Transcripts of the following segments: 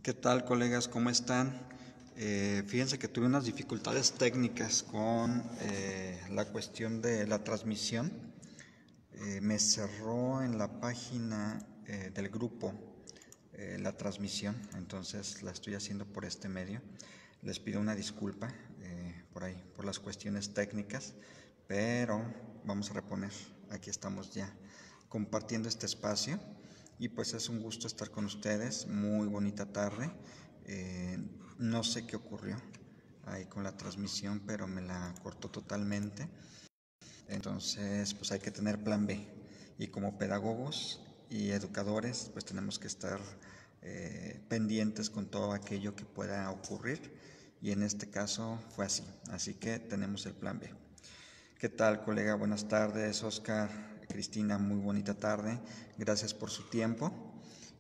¿Qué tal, colegas? ¿Cómo están? Fíjense que tuve unas dificultades técnicas con la cuestión de la transmisión. Me cerró en la página del grupo la transmisión, entonces la estoy haciendo por este medio. Les pido una disculpa por ahí, por las cuestiones técnicas, pero vamos a reponer. Aquí estamos ya compartiendo este espacio. Y pues es un gusto estar con ustedes, muy bonita tarde. No sé qué ocurrió ahí con la transmisión, pero me la cortó totalmente. Entonces pues hay que tener plan B. Y como pedagogos y educadores pues tenemos que estar pendientes con todo aquello que pueda ocurrir. Y en este caso fue así. Así que tenemos el plan B. ¿Qué tal, colega? Buenas tardes, Oscar, Cristina, muy bonita tarde. Gracias por su tiempo.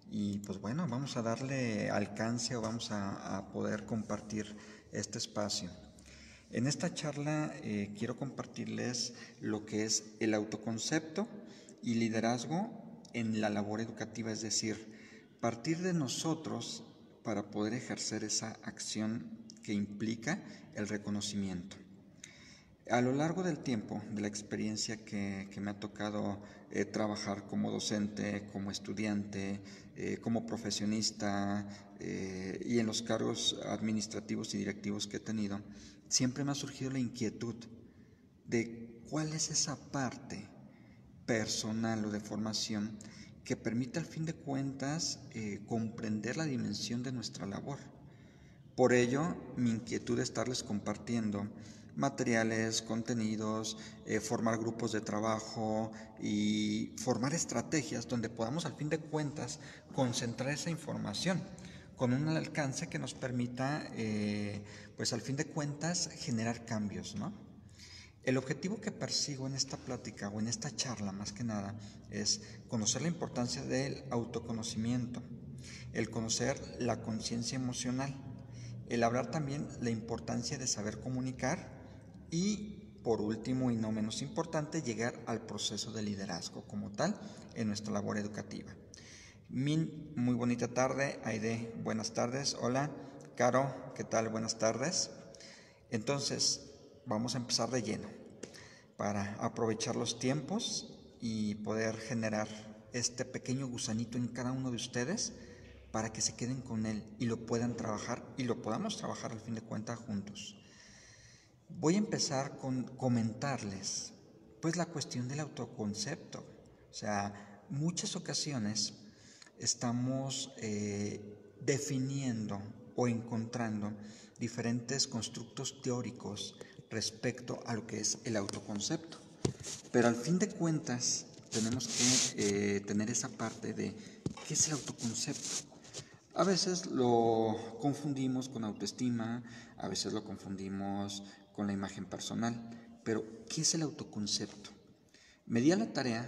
Y pues bueno, vamos a darle alcance o vamos a poder compartir este espacio. En esta charla quiero compartirles lo que es el autoconcepto y liderazgo en la labor educativa, es decir, partir de nosotros para poder ejercer esa acción que implica el reconocimiento. A lo largo del tiempo, de la experiencia que me ha tocado trabajar como docente, como estudiante, como profesionista y en los cargos administrativos y directivos que he tenido, siempre me ha surgido la inquietud de cuál es esa parte personal o de formación que permite al fin de cuentas comprender la dimensión de nuestra labor. Por ello, mi inquietud es estarles compartiendo materiales, contenidos, formar grupos de trabajo y formar estrategias donde podamos al fin de cuentas concentrar esa información con un alcance que nos permita, pues al fin de cuentas, generar cambios, ¿no? El objetivo que persigo en esta plática o en esta charla más que nada es conocer la importancia del autoconocimiento, el conocer la conciencia emocional, el hablar también la importancia de saber comunicar y, por último y no menos importante, llegar al proceso de liderazgo como tal en nuestra labor educativa. Min, muy bonita tarde. Aide, buenas tardes. Hola. Caro, ¿qué tal? Buenas tardes. Entonces, vamos a empezar de lleno para aprovechar los tiempos y poder generar este pequeño gusanito en cada uno de ustedes para que se queden con él y lo puedan trabajar y lo podamos trabajar al fin de cuentas juntos. Voy a empezar con comentarles pues la cuestión del autoconcepto. O sea, muchas ocasiones estamos definiendo o encontrando diferentes constructos teóricos respecto a lo que es el autoconcepto. Pero al fin de cuentas tenemos que tener esa parte de ¿qué es el autoconcepto? A veces lo confundimos con autoestima, a veces lo confundimos con la imagen personal, pero ¿qué es el autoconcepto? Me di a la tarea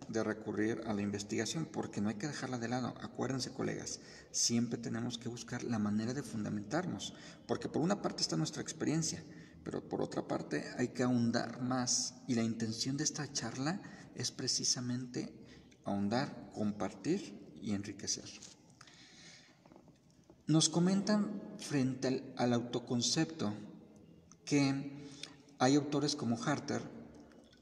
de recurrir a la investigación porque no hay que dejarla de lado. Acuérdense, colegas, siempre tenemos que buscar la manera de fundamentarnos, porque por una parte está nuestra experiencia, pero por otra parte hay que ahondar más y la intención de esta charla es precisamente ahondar, compartir y enriquecer. Nos comentan frente al autoconcepto que hay autores como Harter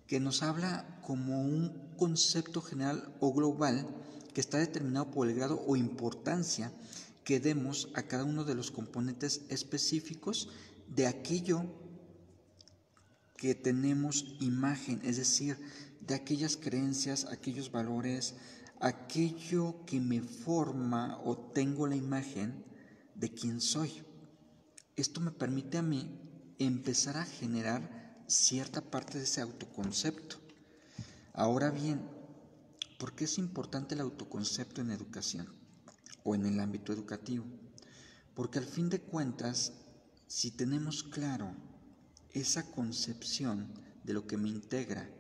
que nos habla como un concepto general o global que está determinado por el grado o importancia que demos a cada uno de los componentes específicos de aquello que tenemos imagen, es decir, de aquellas creencias, aquellos valores, aquello que me forma o tengo la imagen de quién soy. Esto me permite a mí empezar a generar cierta parte de ese autoconcepto. Ahora bien, ¿por qué es importante el autoconcepto en educación o en el ámbito educativo? Porque al fin de cuentas, si tenemos claro esa concepción de lo que me integra,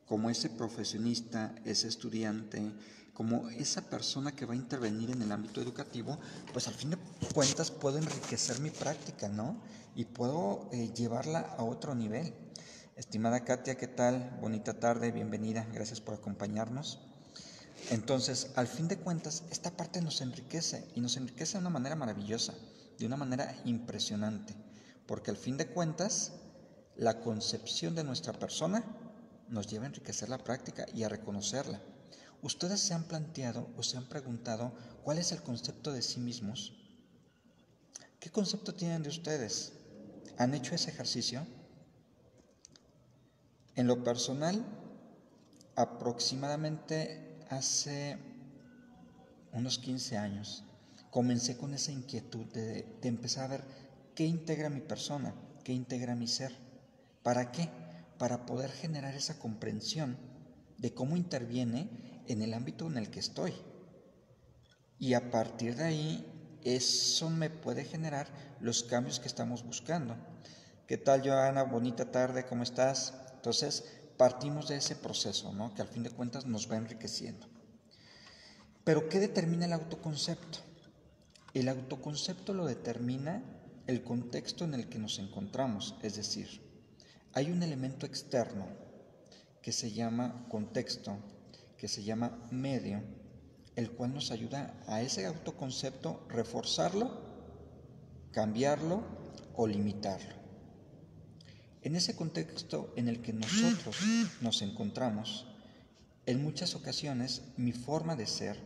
como ese profesionista, ese estudiante, como esa persona que va a intervenir en el ámbito educativo, pues al fin de cuentas puedo enriquecer mi práctica, ¿no? Y puedo llevarla a otro nivel. Estimada Katia, ¿qué tal? Bonita tarde, bienvenida, gracias por acompañarnos. Entonces, al fin de cuentas, esta parte nos enriquece y nos enriquece de una manera maravillosa, de una manera impresionante, porque al fin de cuentas, la concepción de nuestra persona nos lleva a enriquecer la práctica y a reconocerla. ¿Ustedes se han planteado o se han preguntado cuál es el concepto de sí mismos? ¿Qué concepto tienen de ustedes? ¿Han hecho ese ejercicio? En lo personal, aproximadamente hace unos 15 años, comencé con esa inquietud de empezar a ver qué integra mi persona, qué integra mi ser. ¿Para qué? Para poder generar esa comprensión de cómo interviene en el ámbito en el que estoy. Y a partir de ahí, eso me puede generar los cambios que estamos buscando. ¿Qué tal, Joana? Bonita tarde, ¿cómo estás? Entonces, partimos de ese proceso, ¿no? Que al fin de cuentas nos va enriqueciendo. Pero, ¿qué determina el autoconcepto? El autoconcepto lo determina el contexto en el que nos encontramos, es decir, hay un elemento externo que se llama contexto, que se llama medio, el cual nos ayuda a ese autoconcepto reforzarlo, cambiarlo o limitarlo. En ese contexto en el que nosotros nos encontramos, en muchas ocasiones mi forma de ser,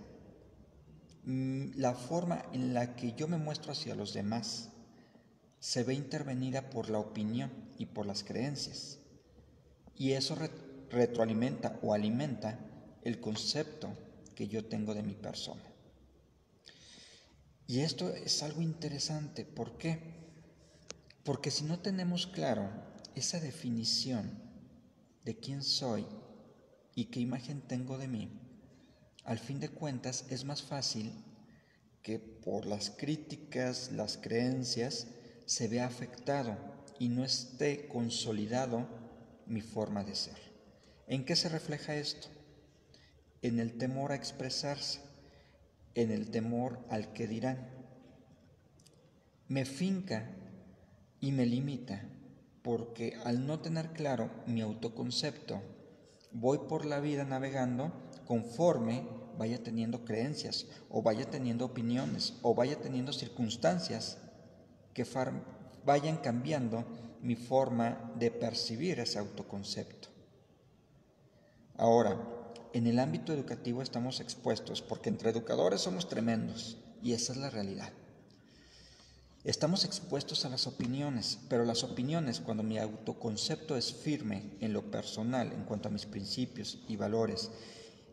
la forma en la que yo me muestro hacia los demás, se ve intervenida por la opinión y por las creencias. Y eso retroalimenta o alimenta el concepto que yo tengo de mi persona. Y esto es algo interesante. ¿Por qué? Porque si no tenemos claro esa definición de quién soy y qué imagen tengo de mí, al fin de cuentas es más fácil que por las críticas, las creencias, se vea afectado y no esté consolidado mi forma de ser. ¿En qué se refleja esto? En el temor a expresarse, en el temor al que dirán. Me finca y me limita porque al no tener claro mi autoconcepto, voy por la vida navegando conforme vaya teniendo creencias o vaya teniendo opiniones o vaya teniendo circunstancias que vayan cambiando mi forma de percibir ese autoconcepto. Ahora, en el ámbito educativo estamos expuestos porque entre educadores somos tremendos y esa es la realidad. Estamos expuestos a las opiniones, pero las opiniones, cuando mi autoconcepto es firme en lo personal, en cuanto a mis principios y valores,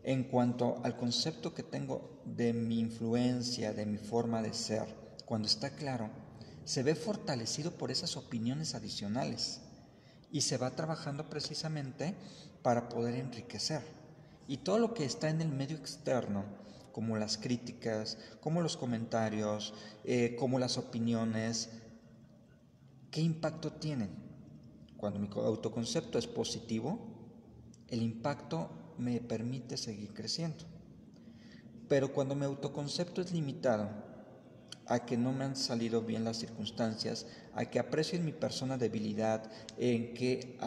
en cuanto al concepto que tengo de mi influencia, de mi forma de ser, cuando está claro, se ve fortalecido por esas opiniones adicionales y se va trabajando precisamente para poder enriquecer. Y todo lo que está en el medio externo, como las críticas, como los comentarios, como las opiniones, ¿qué impacto tienen? Cuando mi autoconcepto es positivo, el impacto me permite seguir creciendo. Pero cuando mi autoconcepto es limitado, a que no me han salido bien las circunstancias, a que aprecio en mi persona debilidad, en que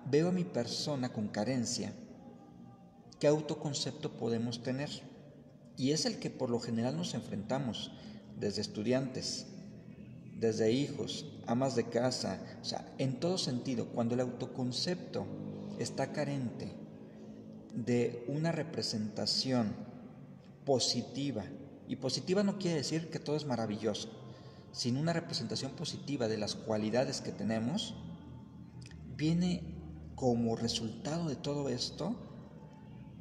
veo a mi persona con carencia, ¿qué autoconcepto podemos tener? Y es el que por lo general nos enfrentamos, desde estudiantes, desde hijos, amas de casa, o sea, en todo sentido, cuando el autoconcepto está carente de una representación positiva, y positiva no quiere decir que todo es maravilloso, sino una representación positiva de las cualidades que tenemos, viene como resultado de todo esto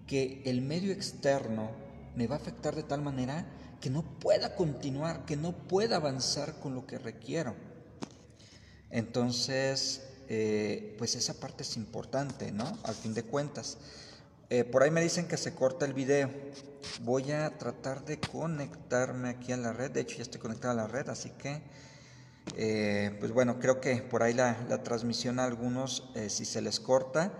que el medio externo me va a afectar de tal manera que no pueda continuar, que no pueda avanzar con lo que requiero. Entonces, pues esa parte es importante, ¿no? Al fin de cuentas. Por ahí me dicen que se corta el video. Voy a tratar de conectarme aquí a la red. De hecho, ya estoy conectado a la red, así que, pues bueno, creo que por ahí la transmisión a algunos, si se les corta,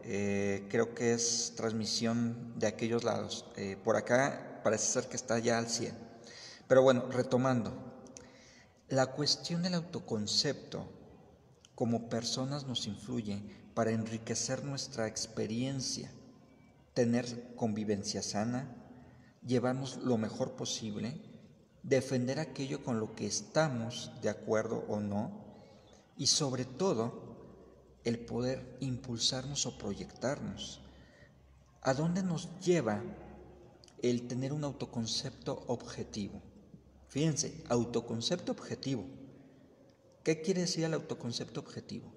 creo que es transmisión de aquellos lados. Por acá parece ser que está ya al 100. Pero bueno, retomando. La cuestión del autoconcepto como personas nos influye para enriquecer nuestra experiencia. tener convivencia sana, llevarnos lo mejor posible, defender aquello con lo que estamos de acuerdo o no, y sobre todo el poder impulsarnos o proyectarnos. ¿A dónde nos lleva el tener un autoconcepto objetivo? Fíjense, autoconcepto objetivo. ¿Qué quiere decir el autoconcepto objetivo?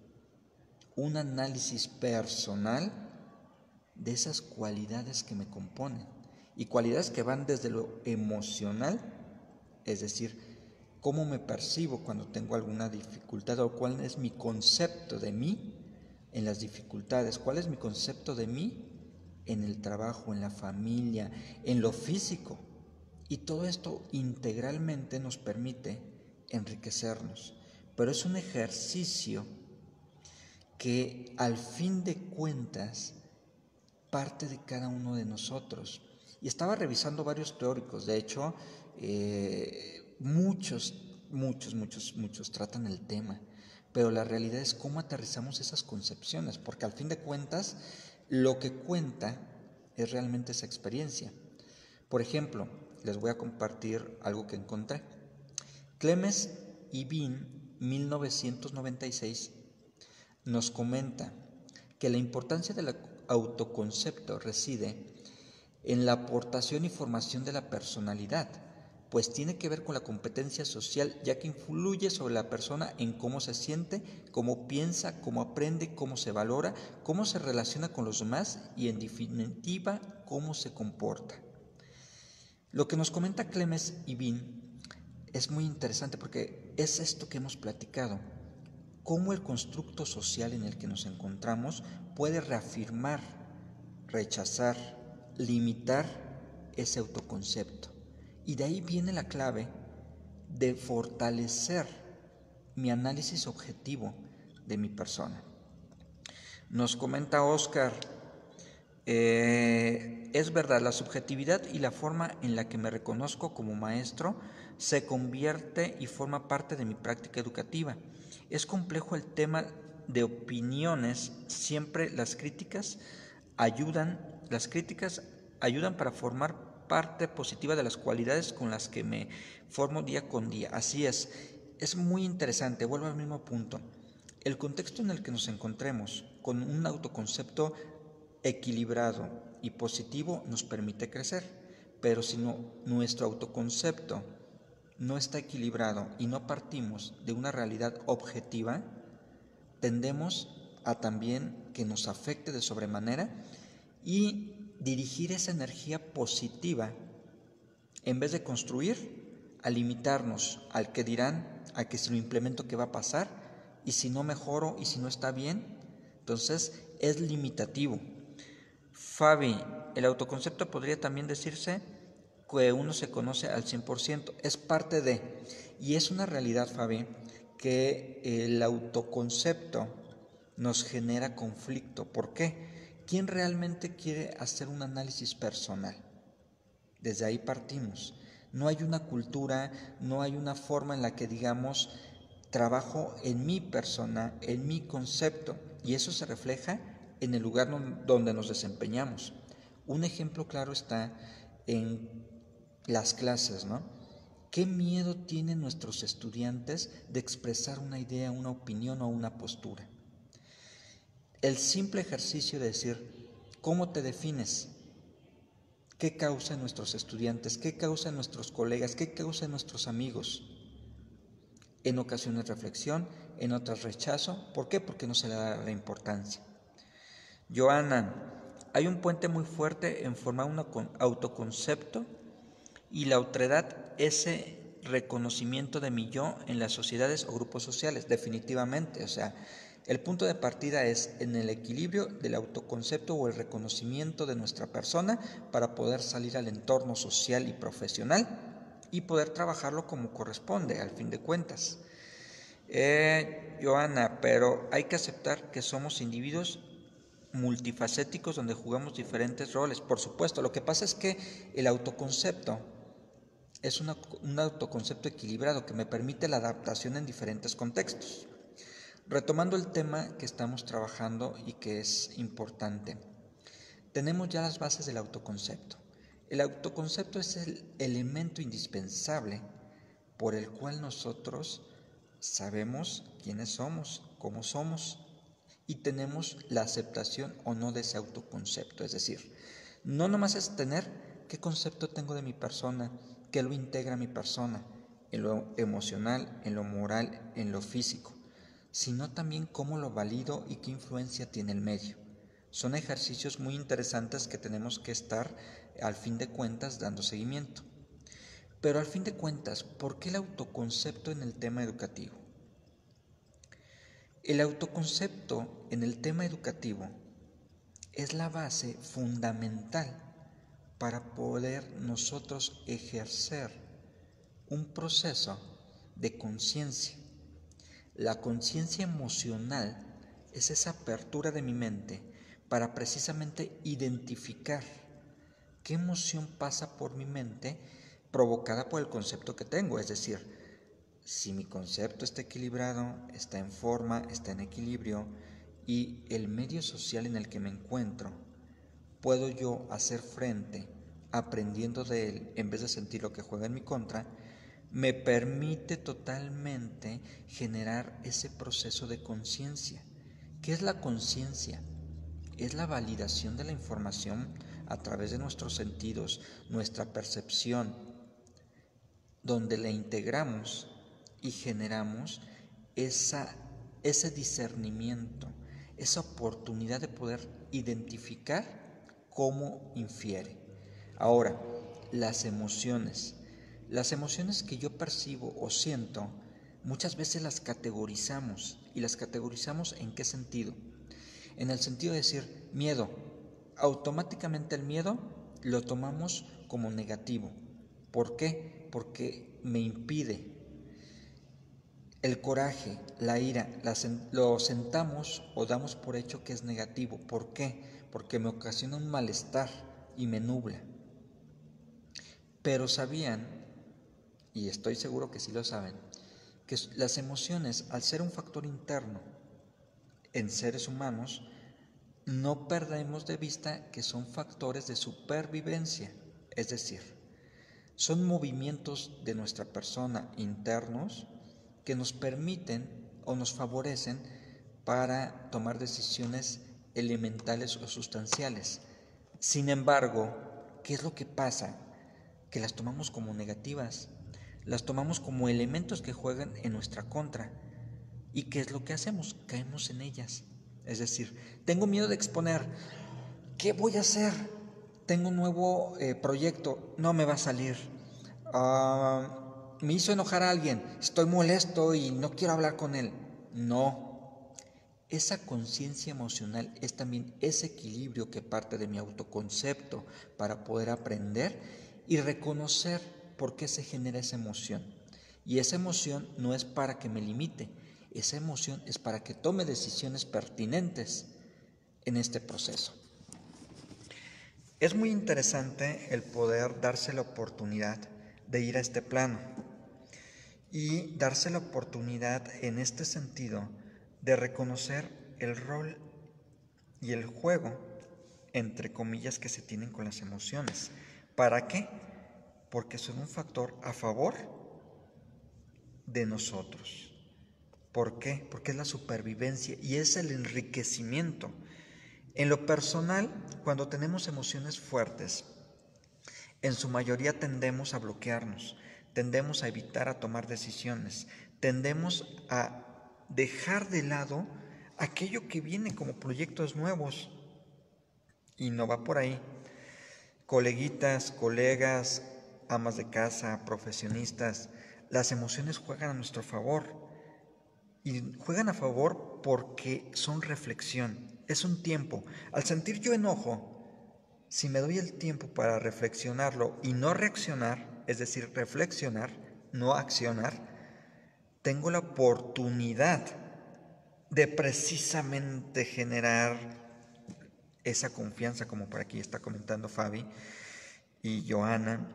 Un análisis personal de esas cualidades que me componen, y cualidades que van desde lo emocional, es decir, cómo me percibo cuando tengo alguna dificultad, o cuál es mi concepto de mí en las dificultades, cuál es mi concepto de mí en el trabajo, en la familia, en lo físico. Y todo esto integralmente nos permite enriquecernos. Pero es un ejercicio que al fin de cuentas parte de cada uno de nosotros. Y estaba revisando varios teóricos, de hecho, muchos tratan el tema, pero la realidad es cómo aterrizamos esas concepciones, porque al fin de cuentas lo que cuenta es realmente esa experiencia. Por ejemplo, les voy a compartir algo que encontré. Clemens Ibin, 1996, nos comenta que la importancia del autoconcepto reside en la aportación y formación de la personalidad, pues tiene que ver con la competencia social, ya que influye sobre la persona en cómo se siente, cómo piensa, cómo aprende, cómo se valora, cómo se relaciona con los demás y, en definitiva, cómo se comporta. Lo que nos comenta Clemens Ibin es muy interesante porque es esto que hemos platicado, cómo el constructo social en el que nos encontramos puede reafirmar, rechazar, limitar ese autoconcepto. Y de ahí viene la clave de fortalecer mi análisis objetivo de mi persona. Nos comenta Oscar, es verdad, la subjetividad y la forma en la que me reconozco como maestro se convierte y forma parte de mi práctica educativa. Es complejo el tema de opiniones, siempre las críticas ayudan para formar parte positiva de las cualidades con las que me formo día con día. Así es muy interesante, vuelvo al mismo punto. El contexto en el que nos encontremos con un autoconcepto equilibrado y positivo nos permite crecer, pero si nuestro autoconcepto no está equilibrado y no partimos de una realidad objetiva, tendemos a también que nos afecte de sobremanera y dirigir esa energía positiva, en vez de construir, a limitarnos al que dirán, a que si lo implemento qué va a pasar, y si no mejoro y si no está bien, entonces es limitativo. Fabi, el autoconcepto podría también decirse que uno se conoce al 100%, es parte de, y es una realidad, Fabi, que el autoconcepto nos genera conflicto. ¿Por qué? ¿Quién realmente quiere hacer un análisis personal? Desde ahí partimos. No hay una cultura, no hay una forma en la que digamos, trabajo en mi persona, en mi concepto, y eso se refleja en el lugar donde nos desempeñamos. Un ejemplo claro está en las clases, ¿no? ¿Qué miedo tienen nuestros estudiantes de expresar una idea, una opinión o una postura? El simple ejercicio de decir, ¿cómo te defines? ¿Qué causa en nuestros estudiantes? ¿Qué causa en nuestros colegas? ¿Qué causa en nuestros amigos? En ocasiones reflexión, en otras rechazo. ¿Por qué? Porque no se le da la importancia. Joana, hay un puente muy fuerte en formar un autoconcepto y la otredad, ese reconocimiento de mi yo en las sociedades o grupos sociales, definitivamente. O sea, el punto de partida es en el equilibrio del autoconcepto o el reconocimiento de nuestra persona para poder salir al entorno social y profesional y poder trabajarlo como corresponde, al fin de cuentas. Joana, pero hay que aceptar que somos individuos multifacéticos donde jugamos diferentes roles. Por supuesto, lo que pasa es que el autoconcepto es un autoconcepto equilibrado que me permite la adaptación en diferentes contextos. Retomando el tema que estamos trabajando y que es importante, tenemos ya las bases del autoconcepto. El autoconcepto es el elemento indispensable por el cual nosotros sabemos quiénes somos, cómo somos y tenemos la aceptación o no de ese autoconcepto. Es decir, no nomás es tener qué concepto tengo de mi persona, qué lo integra a mi persona, en lo emocional, en lo moral, en lo físico, sino también cómo lo valido y qué influencia tiene el medio. Son ejercicios muy interesantes que tenemos que estar, al fin de cuentas, dando seguimiento. Pero al fin de cuentas, ¿por qué el autoconcepto en el tema educativo? El autoconcepto en el tema educativo es la base fundamental para poder nosotros ejercer un proceso de conciencia. La conciencia emocional es esa apertura de mi mente para precisamente identificar qué emoción pasa por mi mente provocada por el concepto que tengo. Es decir, si mi concepto está equilibrado, está en forma, está en equilibrio y el medio social en el que me encuentro, puedo yo hacer frente aprendiendo de él en vez de sentir lo que juega en mi contra, me permite totalmente generar ese proceso de conciencia. ¿Qué es la conciencia? Es la validación de la información a través de nuestros sentidos, nuestra percepción, donde la integramos y generamos ese discernimiento, esa oportunidad de poder identificar cómo infiere. Ahora, las emociones que yo percibo o siento, muchas veces las categorizamos. ¿Y las categorizamos en qué sentido? En el sentido de decir, miedo. Automáticamente el miedo lo tomamos como negativo. ¿Por qué? Porque me impide. El coraje, la ira, lo sentamos o damos por hecho que es negativo. ¿Por qué? Porque me ocasiona un malestar y me nubla. Pero sabían, y estoy seguro que sí lo saben, que las emociones, al ser un factor interno en seres humanos, no perdemos de vista que son factores de supervivencia, es decir, son movimientos de nuestra persona internos que nos permiten o nos favorecen para tomar decisiones elementales o sustanciales. Sin embargo, ¿qué es lo que pasa? Que las tomamos como negativas, las tomamos como elementos que juegan en nuestra contra. ¿Y qué es lo que hacemos? Caemos en ellas. Es decir, tengo miedo de exponer. ¿Qué voy a hacer? Tengo un nuevo proyecto, no me va a salir. Me hizo enojar a alguien, estoy molesto y no quiero hablar con él. No. Esa conciencia emocional es también ese equilibrio que parte de mi autoconcepto para poder aprender y reconocer por qué se genera esa emoción. Y esa emoción no es para que me limite, esa emoción es para que tome decisiones pertinentes en este proceso. Es muy interesante el poder darse la oportunidad de ir a este plano y darse la oportunidad en este sentido de reconocer el rol y el juego, entre comillas, que se tienen con las emociones. ¿Para qué? Porque son un factor a favor de nosotros. ¿Por qué? Porque es la supervivencia y es el enriquecimiento. En lo personal, cuando tenemos emociones fuertes, en su mayoría tendemos a bloquearnos, tendemos a evitar a tomar decisiones, tendemos a dejar de lado aquello que viene como proyectos nuevos. Y no va por ahí. Coleguitas, colegas, amas de casa, profesionistas, las emociones juegan a nuestro favor. Y juegan a favor porque son reflexión, es un tiempo. Al sentir yo enojo, si me doy el tiempo para reflexionarlo y no reaccionar, es decir, reflexionar, no accionar, tengo la oportunidad de precisamente generar esa confianza, como por aquí está comentando Fabi y Joana,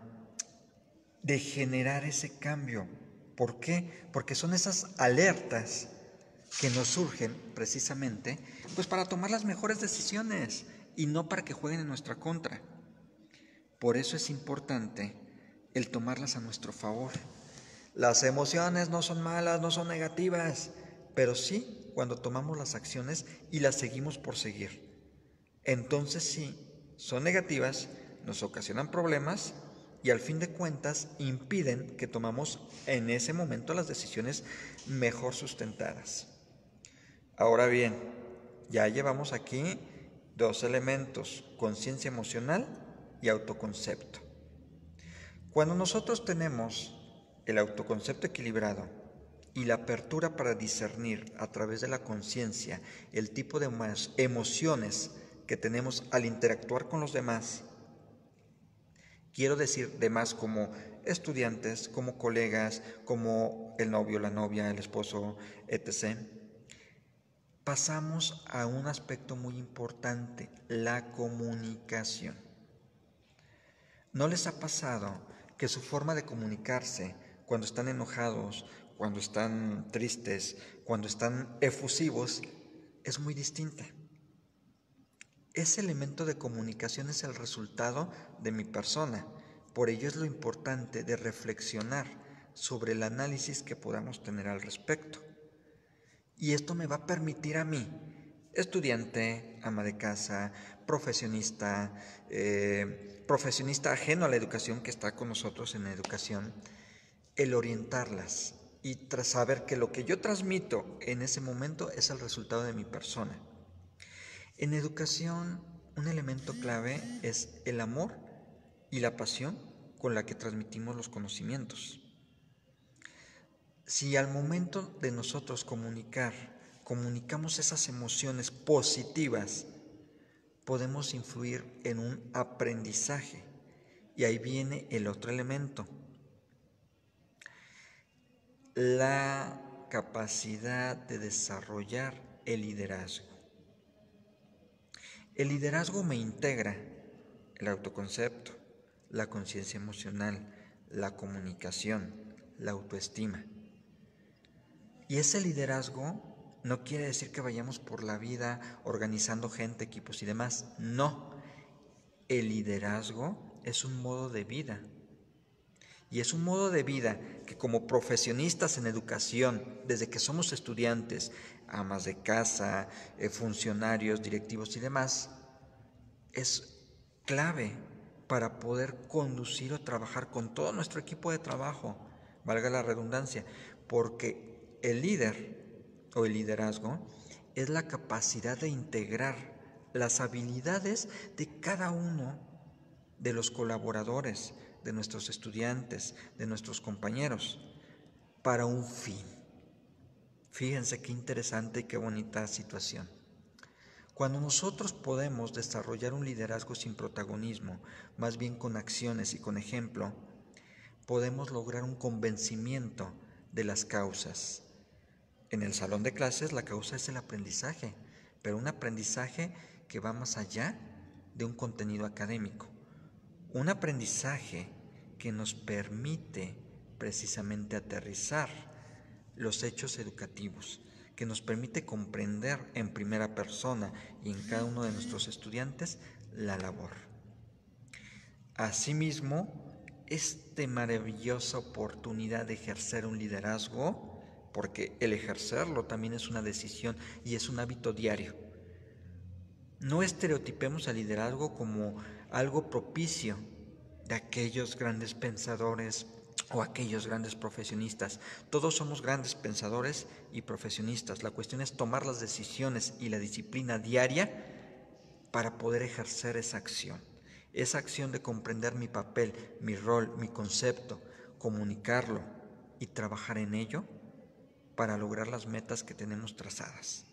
de generar ese cambio. ¿Por qué? Porque son esas alertas que nos surgen precisamente pues para tomar las mejores decisiones y no para que jueguen en nuestra contra. Por eso es importante el tomarlas a nuestro favor. Las emociones no son malas, no son negativas, pero sí cuando tomamos las acciones y las seguimos por seguir. Entonces sí, son negativas, nos ocasionan problemas y al fin de cuentas impiden que tomamos en ese momento las decisiones mejor sustentadas. Ahora bien, ya llevamos aquí 2 elementos, conciencia emocional y autoconcepto. Cuando nosotros tenemos el autoconcepto equilibrado y la apertura para discernir a través de la conciencia el tipo de emociones que tenemos al interactuar con los demás, quiero decir demás como estudiantes, como colegas, como el novio, la novia, el esposo, etc., pasamos a un aspecto muy importante, la comunicación. ¿No les ha pasado que su forma de comunicarse cuando están enojados, cuando están tristes, cuando están efusivos, es muy distinta? Ese elemento de comunicación es el resultado de mi persona. Por ello es lo importante de reflexionar sobre el análisis que podamos tener al respecto. Y esto me va a permitir a mí, estudiante, ama de casa, profesionista, profesionista ajeno a la educación que está con nosotros en la educación, el orientarlas y saber que lo que yo transmito en ese momento es el resultado de mi persona. En educación, un elemento clave es el amor y la pasión con la que transmitimos los conocimientos. Si al momento de nosotros comunicamos esas emociones positivas, podemos influir en un aprendizaje. Y ahí viene el otro elemento, la capacidad de desarrollar el liderazgo. El liderazgo me integra el autoconcepto, la conciencia emocional, la comunicación, la autoestima. Y ese liderazgo no quiere decir que vayamos por la vida organizando gente, equipos y demás. No, el liderazgo es un modo de vida. Y es un modo de vida que como profesionistas en educación, desde que somos estudiantes, amas de casa, funcionarios, directivos y demás, es clave para poder conducir o trabajar con todo nuestro equipo de trabajo, valga la redundancia, porque el líder o el liderazgo es la capacidad de integrar las habilidades de cada uno de los colaboradores, de nuestros estudiantes, de nuestros compañeros, para un fin. Fíjense qué interesante y qué bonita situación. Cuando nosotros podemos desarrollar un liderazgo sin protagonismo, más bien con acciones y con ejemplo, podemos lograr un convencimiento de las causas. En el salón de clases la causa es el aprendizaje, pero un aprendizaje que va más allá de un contenido académico. Un aprendizaje que nos permite precisamente aterrizar los hechos educativos, que nos permite comprender en primera persona y en cada uno de nuestros estudiantes la labor. Asimismo, esta maravillosa oportunidad de ejercer un liderazgo, porque el ejercerlo también es una decisión y es un hábito diario. No estereotipemos al liderazgo como algo propicio de aquellos grandes pensadores o aquellos grandes profesionistas. Todos somos grandes pensadores y profesionistas. La cuestión es tomar las decisiones y la disciplina diaria para poder ejercer esa acción de comprender mi papel, mi rol, mi concepto, comunicarlo y trabajar en ello para lograr las metas que tenemos trazadas.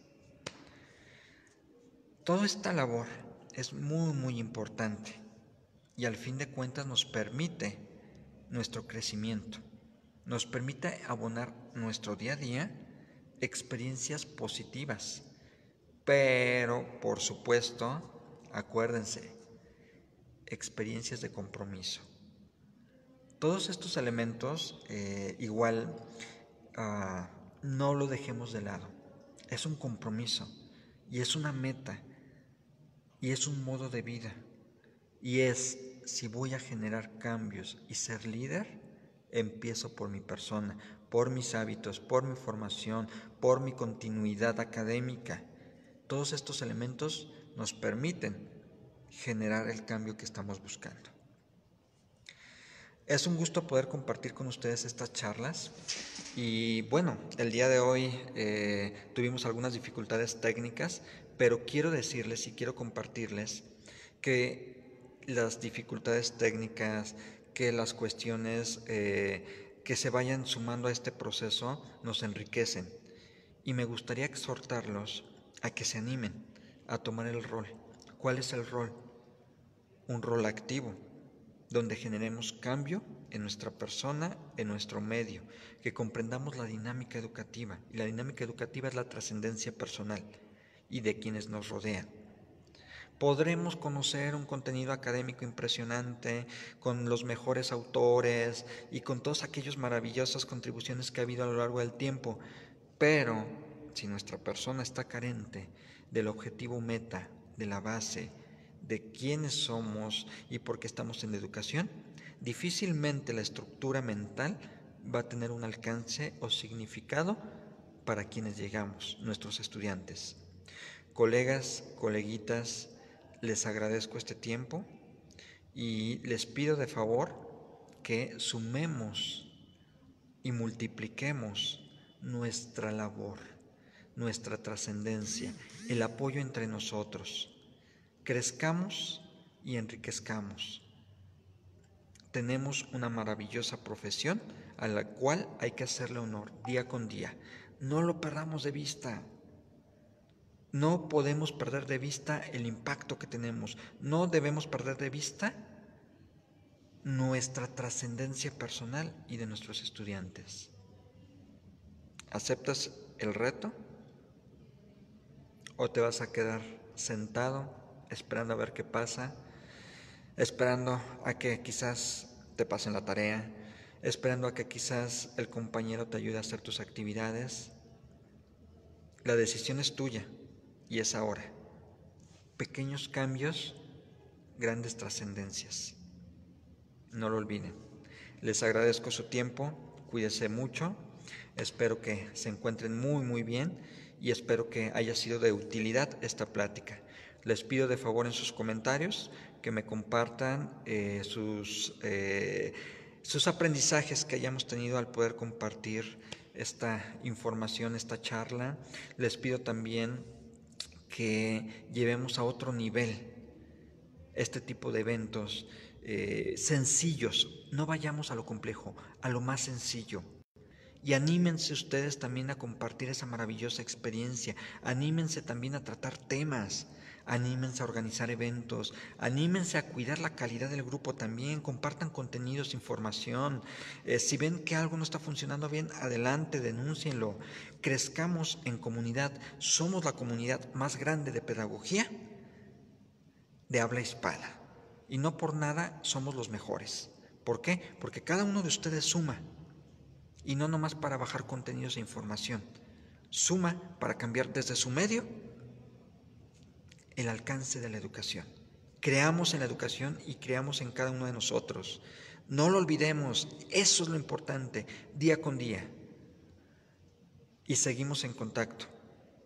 Toda esta labor es muy importante y al fin de cuentas nos permite nuestro crecimiento, nos permite abonar nuestro día a día experiencias positivas, pero por supuesto, acuérdense, experiencias de compromiso. Todos estos elementos no lo dejemos de lado, es un compromiso y es una meta y es un modo de vida. Y es, si voy a generar cambios y ser líder, empiezo por mi persona, por mis hábitos, por mi formación, por mi continuidad académica. Todos estos elementos nos permiten generar el cambio que estamos buscando. Es un gusto poder compartir con ustedes estas charlas y bueno, el día de hoy tuvimos algunas dificultades técnicas, pero quiero decirles y quiero compartirles que las dificultades técnicas, que las cuestiones que se vayan sumando a este proceso nos enriquecen y me gustaría exhortarlos a que se animen a tomar el rol. ¿Cuál es el rol? Un rol activo, donde generemos cambio en nuestra persona, en nuestro medio, que comprendamos la dinámica educativa. Y la dinámica educativa es la trascendencia personal y de quienes nos rodean. Podremos conocer un contenido académico impresionante, con los mejores autores y con todas aquellas maravillosas contribuciones que ha habido a lo largo del tiempo, pero si nuestra persona está carente del objetivo meta, de la base, de quiénes somos y por qué estamos en la educación, difícilmente la estructura mental va a tener un alcance o significado para quienes llegamos, nuestros estudiantes. Colegas, coleguitas, les agradezco este tiempo y les pido de favor que sumemos y multipliquemos nuestra labor, nuestra trascendencia, el apoyo entre nosotros. Crezcamos y enriquezcamos. Tenemos una maravillosa profesión a la cual hay que hacerle honor día con día. No lo perdamos de vista. No podemos perder de vista el impacto que tenemos. No debemos perder de vista nuestra trascendencia personal y de nuestros estudiantes. ¿Aceptas el reto? ¿O te vas a quedar sentado esperando a ver qué pasa? Esperando a que quizás te pasen la tarea, esperando a que quizás el compañero te ayude a hacer tus actividades. La decisión es tuya y es ahora. Pequeños cambios, grandes trascendencias. No lo olviden. Les agradezco su tiempo, cuídense mucho, espero que se encuentren muy bien y espero que haya sido de utilidad esta plática. Les pido de favor en sus comentarios que me compartan sus aprendizajes que hayamos tenido al poder compartir esta información, esta charla. Les pido también que llevemos a otro nivel este tipo de eventos sencillos. No vayamos a lo complejo, a lo más sencillo. Y anímense ustedes también a compartir esa maravillosa experiencia. Anímense también a tratar temas. Anímense a organizar eventos. Anímense a cuidar la calidad del grupo también. Compartan contenidos, información. Si ven que algo no está funcionando bien, adelante, denúncienlo. Crezcamos en comunidad. Somos la comunidad más grande de pedagogía de habla hispana. Y no por nada somos los mejores. ¿Por qué? Porque cada uno de ustedes suma. Y no nomás para bajar contenidos e información. Suma para cambiar desde su medio el alcance de la educación. Creamos en la educación y creamos en cada uno de nosotros. No lo olvidemos, eso es lo importante, día con día. Y seguimos en contacto,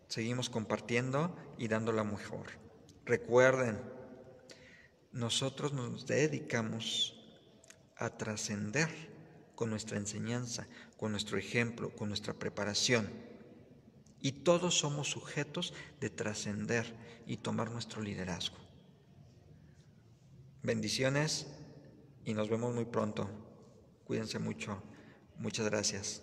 seguimos compartiendo y dando la mejor. Recuerden, nosotros nos dedicamos a trascender con nuestra enseñanza, con nuestro ejemplo, con nuestra preparación. Y todos somos sujetos de trascender y tomar nuestro liderazgo. Bendiciones y nos vemos muy pronto. Cuídense mucho. Muchas gracias.